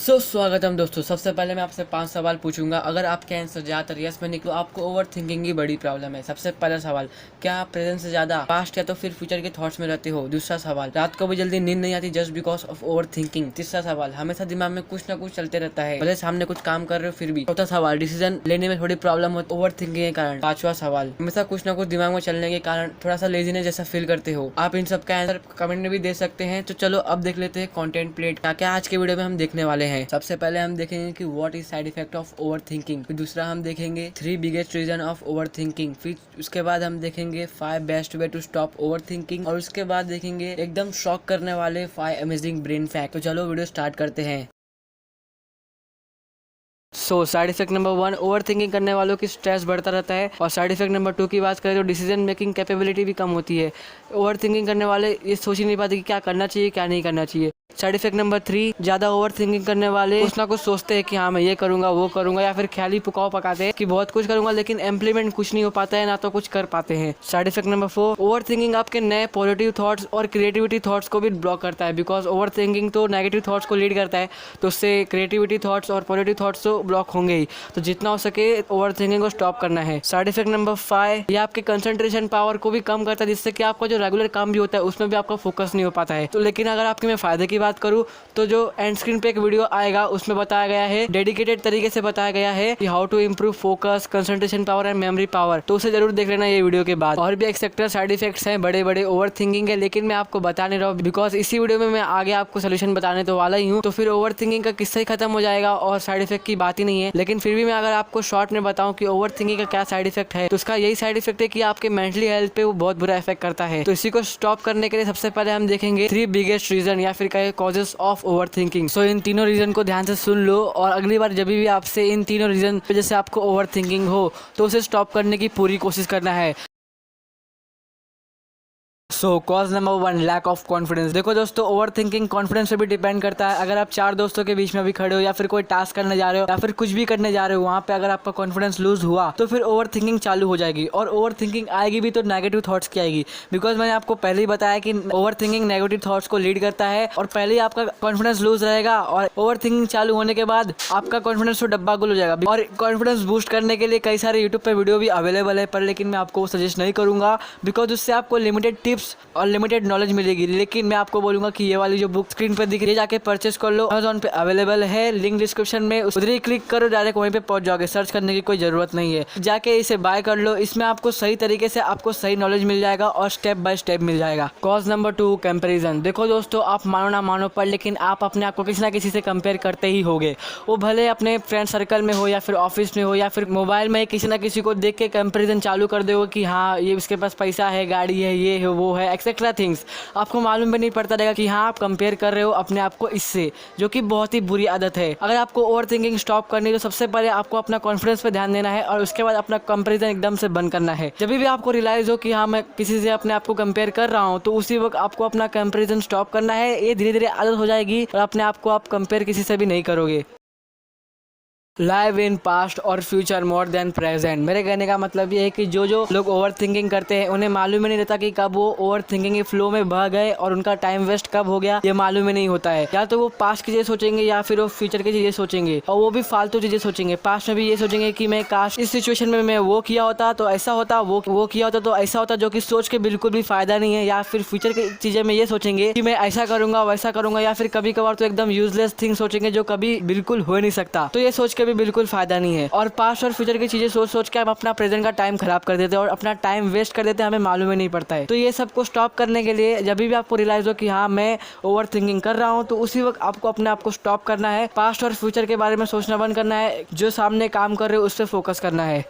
स्वागतम दोस्तों। सबसे पहले मैं आपसे 5 सवाल पूछूंगा। अगर आपके आंसर ज़्यादातर यस में निकलो, आपको ओवर थिंकिंग की बड़ी प्रॉब्लम है। सबसे पहला सवाल, क्या आप प्रेजेंट से ज़्यादा पास्ट या तो फिर फ्यूचर के थॉट्स में रहते हो? दूसरा सवाल, रात को भी जल्दी नींद नहीं आती just because of over thinking? तीसरा सवाल, हमेशा दिमाग में कुछ ना कुछ चलते रहता है भले सामने कुछ काम कर रहे हो फिर भी? चौथा सवाल, डिसीजन लेने में थोड़ी प्रॉब्लम होती है ओवर थिंकिंग के कारण? पांचवा सवाल, हमेशा कुछ ना कुछ दिमाग में चलने के कारण थोड़ा सा लेजीनेस जैसा फील करते हो? आप इन सब का आंसर कमेंट में भी दे सकते हैं। तो चलो अब देख लेते हैं कंटेंट प्लेट क्या क्या आज के वीडियो में हम देखने वाले हैं। सबसे पहले हम देखेंगे कि what is side effect of over thinking. फिर दूसरा हम देखेंगे 3 biggest reason of over thinking. फिर उसके बाद हम देखेंगे 5 best way to stop over thinking. और उसके बाद देखेंगे एकदम शॉक करने वाले 5 अमेजिंग ब्रेन फैक्ट। तो चलो वीडियो स्टार्ट करते हैं। Side effect number 1, over thinking करने वालों की स्ट्रेस बढ़ता रहता है। और साइड इफेक्ट नंबर 2 की बात करें तो डिसीजन मेकिंग कैपेबिलिटी भी कम होती है। ओवर थिंकिंग करने वाले ये सोच ही नहीं पाते कि क्या करना चाहिए क्या नहीं करना चाहिए। साइड इफेक्ट नंबर 3, ज़्यादा ओवर थिंकिंग करने वाले कुछ ना कुछ सोचते हैं कि हाँ मैं ये करूँगा वो करूँगा, या फिर ख्याली पुकाव पकाते हैं कि बहुत कुछ करूँगा लेकिन इम्प्लीमेंट कुछ नहीं हो पाता है, ना तो कुछ कर पाते हैं। Side effect number 4, over thinking आपके नए पॉजिटिव थॉट्स और क्रिएटिविटी थॉट्स को भी ब्लॉक करता है। बिकॉज ओवर थिंकिंग तो नेगेटिव थॉट्स को लीड करता है, तो उससे क्रिएटिविटी थॉट्स और पॉजिटिव थॉट्स तो ब्लॉक होंगे ही। तो जितना हो सके ओवर थिंकिंग को स्टॉप करना है। साइड इफेक्ट नंबर 5, ये आपके कंसंट्रेशन पावर को भी कम करता है, जिससे कि आपका जो रेगुलर काम भी होता है उसमें भी आपका फोकस नहीं हो पाता है। तो लेकिन अगर आपके मैं फायदे की बात करूँ तो जो एंड स्क्रीन पे एक वीडियो आएगा उसमें बताया गया है, डेडिकेटेड तरीके से बताया गया है कि how to improve focus, concentration power and memory power. तो उसे जरूर देख लेना ये वीडियो के बाद। और भी एक्सेट्रा साइड इफेक्ट्स हैं बड़े बड़े ओवर थिंकिंग के, लेकिन मैं आपको बता नहीं रहा हूँ बिकॉज इसी वीडियो में मैं आगे आपको सोल्यूशन बताने तो वाला ही हूँ। तो फिर ओवर थिंकिंग का किस्सा ही खत्म हो जाएगा और साइड इफेक्ट की बात ही नहीं है। लेकिन फिर भी मैं अगर आपको शॉर्ट में बताऊं कि ओवर थिंकिंग का क्या साइड इफेक्ट है, तो उसका यही साइड इफेक्ट है कि आपके मेंटली हेल्थ पे वो बहुत बुरा इफेक्ट करता है। तो इसी को स्टॉप करने के लिए सबसे पहले हम देखेंगे 3 बिगेस्ट रीजन या फिर कहे कॉजेस ऑफ ओवर थिंकिंग। सो इन तीनों रीजन को ध्यान से सुन लो और अगली बार जब भी आपसे इन तीनों रीजन पे जैसे आपको ओवर थिंकिंग हो तो उसे स्टॉप करने की पूरी कोशिश करना है। Cause number 1, lack of confidence. देखो दोस्तों, ओवर थिंकिंग कॉन्फिडेंस पे भी डिपेंड करता है। अगर आप 4 दोस्तों के बीच में भी खड़े हो या फिर कोई टास्क करने जा रहे हो या फिर कुछ भी करने जा रहे हो, वहाँ पे अगर आपका कॉन्फिडेंस लूज हुआ तो फिर ओवर थिंकिंग चालू हो जाएगी। और ओवर थिंकिंग आएगी भी तो नेगेटिव थॉट्स की आएगी। बिकॉज मैंने आपको पहले ही बताया कि ओवर थिंकिंग नेगेटिव थॉट्स को लीड करता है और पहले ही आपका कॉन्फिडेंस लूज रहेगा और ओवर थिंकिंग चालू होने के बाद आपका कॉन्फिडेंस तो डब्बा गुल हो जाएगा। और कॉन्फिडेंस बूस्ट करने के लिए कई सारे यूट्यूब पे वीडियो भी अवेलेबल है, पर लेकिन मैं आपको सजेस्ट नहीं करूंगा बिकॉज उससे आपको लिमिटेड टिप्स और लिमिटेड नॉलेज मिलेगी। लेकिन मैं आपको बोलूंगा कि ये वाली जो बुक स्क्रीन पर दिख रही है जाके परचेस कर लो, अमेज़न पे अवेलेबल है, लिंक डिस्क्रिप्शन में, उधर ही क्लिक करो, डायरेक्ट वहीं पे पहुंच जाओगे। सर्च करने की कोई जरूरत नहीं है, जाके इसे बाय कर लो। इसमें आपको सही तरीके से आपको सही नॉलेज मिल जाएगा और स्टेप बाय स्टेप मिल जाएगा। Cause number 2, comparison. देखो दोस्तों, आप मानो ना मानो पर लेकिन आप अपने आप को किसी ना किसी से कंपेयर करते ही होगे। वो भले अपने फ्रेंड सर्कल में हो या फिर ऑफिस में हो या फिर मोबाइल में किसी ना किसी को देख के कंपेरिजन चालू कर दो कि हाँ ये उसके पास पैसा है, गाड़ी है, ये है वो है, एक्सेट्रा थिंग्स। आपको मालूम भी नहीं पड़ता रहेगा कि हाँ आप कंपेयर कर रहे हो अपने आप को इससे, जो कि बहुत ही बुरी आदत है। अगर आपको ओवर थिंकिंग स्टॉप करनी है तो सबसे पहले आपको अपना कॉन्फिडेंस पे ध्यान देना है और उसके बाद अपना कंपैरिजन एकदम से बंद करना है। जब भी आपको रियलाइज हो कि हाँ मैं किसी से अपने आप को कंपेयर कर रहा हूँ तो उसी वक्त आपको अपना कंपैरिजन स्टॉप करना है। ये धीरे धीरे आदत हो जाएगी और अपने आप को आप कंपेयर किसी से भी नहीं करोगे। लाइव इन पास्ट और फ्यूचर मोर देन प्रेजेंट। मेरे कहने का मतलब ये है कि जो लोग ओवर थिंकिंग करते हैं उन्हें मालूम ही नहीं रहता कि कब वो ओवर थिंकिंग के फ्लो में बह गए और उनका टाइम वेस्ट कब हो गया ये मालूम ही नहीं होता है। या तो वो पास्ट की चीजें सोचेंगे या फिर वो फ्यूचर की चीजें सोचेंगे और वो भी फालतू चीजें सोचेंगे। पास्ट में भी ये सोचेंगे कि मैं काश इस सिचुएशन में मैं वो किया होता तो ऐसा होता, वो किया होता तो ऐसा होता, जो कि सोच के बिल्कुल भी फायदा नहीं है। या फिर फ्यूचर की चीजें में ये सोचेंगे कि मैं ऐसा करूंगा वैसा करूंगा, या फिर कभी कभार तो एकदम यूजलेस थिंग सोचेंगे जो कभी बिल्कुल हो नहीं सकता। तो ये सोच के भी बिल्कुल फायदा नहीं है। और पास्ट और फ्यूचर की चीजें सोच सोच के हम अपना प्रेजेंट का टाइम खराब कर देते हैं और अपना टाइम वेस्ट कर देते हैं, हमें मालूम ही नहीं पड़ता है। तो ये सब को स्टॉप करने के लिए जब भी आपको रियलाइज हो कि हाँ मैं ओवर थिंकिंग कर रहा हूँ तो उसी वक्त आपको अपने आप को स्टॉप करना है। पास्ट और फ्यूचर के बारे में सोचना बंद करना है, जो सामने काम कर रहे हो उस पर फोकस करना है।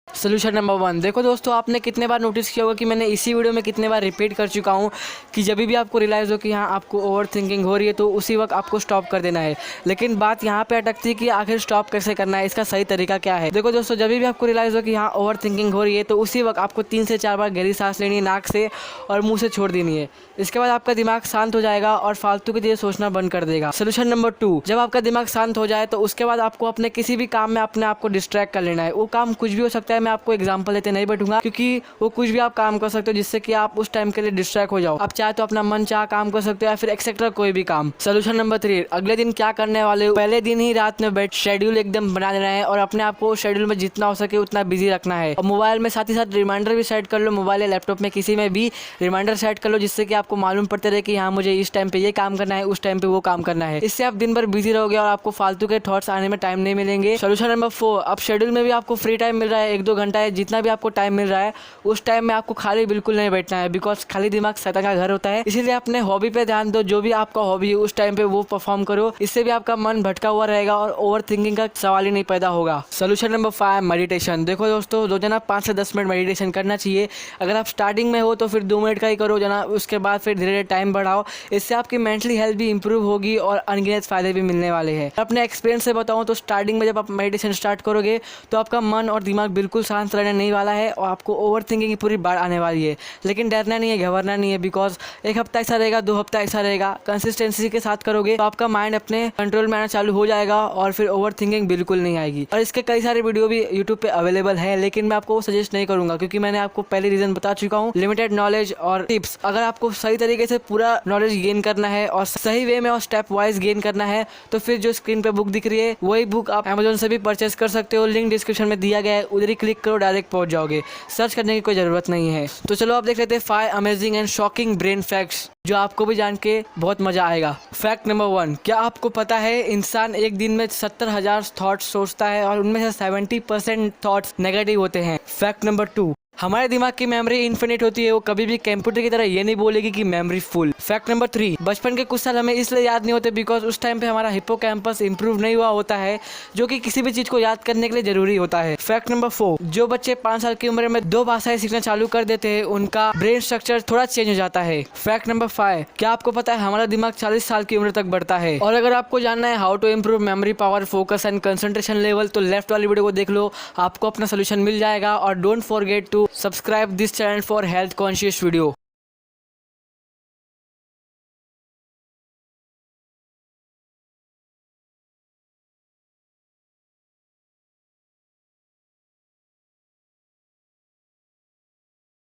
सोल्यूशन नंबर 1, देखो दोस्तों, आपने कितने बार नोटिस किया होगा कि मैंने इसी वीडियो में कितने बार रिपीट कर चुका हूँ कि जब भी आपको रियलाइज़ हो कि हाँ आपको ओवर थिंकिंग हो रही है तो उसी वक्त आपको स्टॉप कर देना है। लेकिन बात यहाँ पे अटकती है कि आखिर स्टॉप कैसे करना है, इसका सही तरीका क्या है। देखो दोस्तों, जब भी आपको रियलाइज़ हो कि हाँ ओवर थिंकिंग हो रही है तो उसी वक्त आपको 3 से 4 बार गहरी सांस लेनी है नाक से और मुँह से छोड़ देनी है। इसके बाद आपका दिमाग शांत हो जाएगा और फालतू की चीज़ें सोचना बंद कर देगा। सोल्यूशन नंबर 2, जब आपका दिमाग शांत हो जाए तो उसके बाद आपको अपने किसी भी काम में अपने आप को डिस्ट्रैक्ट कर लेना है। वो काम कुछ भी हो सकता है, मैं आपको एग्जांपल देते नहीं बैठूंगा, क्योंकि वो कुछ भी आप काम कर सकते हो जिससे कि आप उस टाइम के लिए डिस्ट्रैक्ट हो जाओ। आप चाहे तो अपना मन चाह काम कर सकते हो या फिर एक्सेट्रा कोई भी काम। सोल्यूशन नंबर 3, अगले दिन क्या करने वाले हो, पहले दिन ही रात में बैठ शेड्यूल एकदम बना देना है और अपने आप को शेड्यूल में जितना हो सके उतना बिजी रखना है। और मोबाइल में साथ ही साथ रिमाइंडर भी सेट कर लो, मोबाइल या लैपटॉप में किसी में भी रिमाइंडर सेट कर लो, जिससे कि आपको मालूम पड़ते रहे कि हाँ मुझे इस टाइम पे ये काम करना है, उस टाइम पे वो काम करना है। इससे आप दिन भर बिजी रहोगे और आपको फालतू के थॉट्स आने में टाइम नहीं मिलेंगे। सोल्यूशन नंबर 4, अब शेड्यूल में भी आपको फ्री टाइम मिल रहा है, 1-2 घंटा है, जितना भी आपको टाइम मिल रहा है उस टाइम में आपको खाली बिल्कुल नहीं बैठना है, बिकॉज खाली दिमाग शैतान का घर होता है। इसीलिए अपने हॉबी पे ध्यान दो, जो भी आपका हॉबी है उस टाइम पे वो परफॉर्म करो, इससे भी आपका मन भटका हुआ रहेगा और ओवर थिंकिंग का सवाल ही नहीं पैदा होगा। Solution number 5, meditation. देखो दोस्तों, रोजाना 5 से 10 मिनट मेडिटेशन करना चाहिए। अगर आप स्टार्टिंग में हो तो फिर 2 मिनट का ही करो जना, उसके बाद फिर धीरे धीरे टाइम बढ़ाओ। इससे आपकी मेंटली हेल्थ भी इंप्रूव होगी और अनगिनत फायदे भी मिलने वाले हैं। अपने एक्सपीरियंस से बताऊं तो स्टार्टिंग में जब आप मेडिटेशन स्टार्ट करोगे तो आपका मन और दिमाग बिल्कुल शांत रहने नहीं वाला है और आपको ओवर थिंकिंग की पूरी बाढ़ आने वाली है। लेकिन डरना नहीं है, घबराना नहीं है, बिकॉज 1 हफ्ता ऐसा रहेगा, 2 हफ्ता ऐसा रहेगा, कंसिस्टेंसी के साथ करोगे तो आपका माइंड अपने कंट्रोल में आना चालू हो जाएगा और फिर ओवर थिंकिंग बिल्कुल नहीं आएगी। और इसके कई सारे वीडियो भी यूट्यूब पे अवेलेबल है, लेकिन मैं आपको सजेस्ट नहीं करूंगा क्योंकि मैंने आपको पहले रीजन बता चुका हूँ, लिमिटेड नॉलेज और टिप्स। अगर आपको सही तरीके से पूरा नॉलेज गेन करना है और सही वे में और स्टेप वाइज गेन करना है तो फिर जो स्क्रीन पे बुक दिख रही है वही बुक आप Amazon से भी परचेस कर सकते हो। लिंक डिस्क्रिप्शन में दिया गया है, उधर ही क्लिक करो, डायरेक्ट पहुंच जाओगे, सर्च करने की कोई जरूरत नहीं है। तो चलो आप देख लेते हैं 5 amazing and shocking brain facts जो आपको भी जान के बहुत मजा आएगा। फैक्ट नंबर 1, क्या आपको पता है इंसान एक दिन में 70,000 थॉट्स सोचता है और उनमें से 70% थॉट्स नेगेटिव होते हैं। फैक्ट नंबर 2, हमारे दिमाग की मेमोरी इन्फिनिट होती है, वो कभी भी कंप्यूटर की तरह ये नहीं बोलेगी कि मेमोरी फुल। फैक्ट नंबर 3, बचपन के कुछ साल हमें इसलिए याद नहीं होते बिकॉज उस टाइम पे हमारा हिप्पोकैम्पस इंप्रूव नहीं हुआ होता है, जो कि किसी भी चीज को याद करने के लिए जरूरी होता है। फैक्ट नंबर 4, जो बच्चे 5 साल की उम्र में 2 भाषाएं सीखना चालू कर देते हैं उनका ब्रेन स्ट्रक्चर थोड़ा चेंज हो जाता है। फैक्ट नंबर 5, क्या आपको पता है हमारा दिमाग 40 साल की उम्र तक बढ़ता है। और अगर आपको जानना है how to improve memory power, focus and concentration level तो लेफ्ट वाली वीडियो को देख लो, आपको अपना सोल्यूशन मिल जाएगा। और don't forget to subscribe this channel for health conscious video.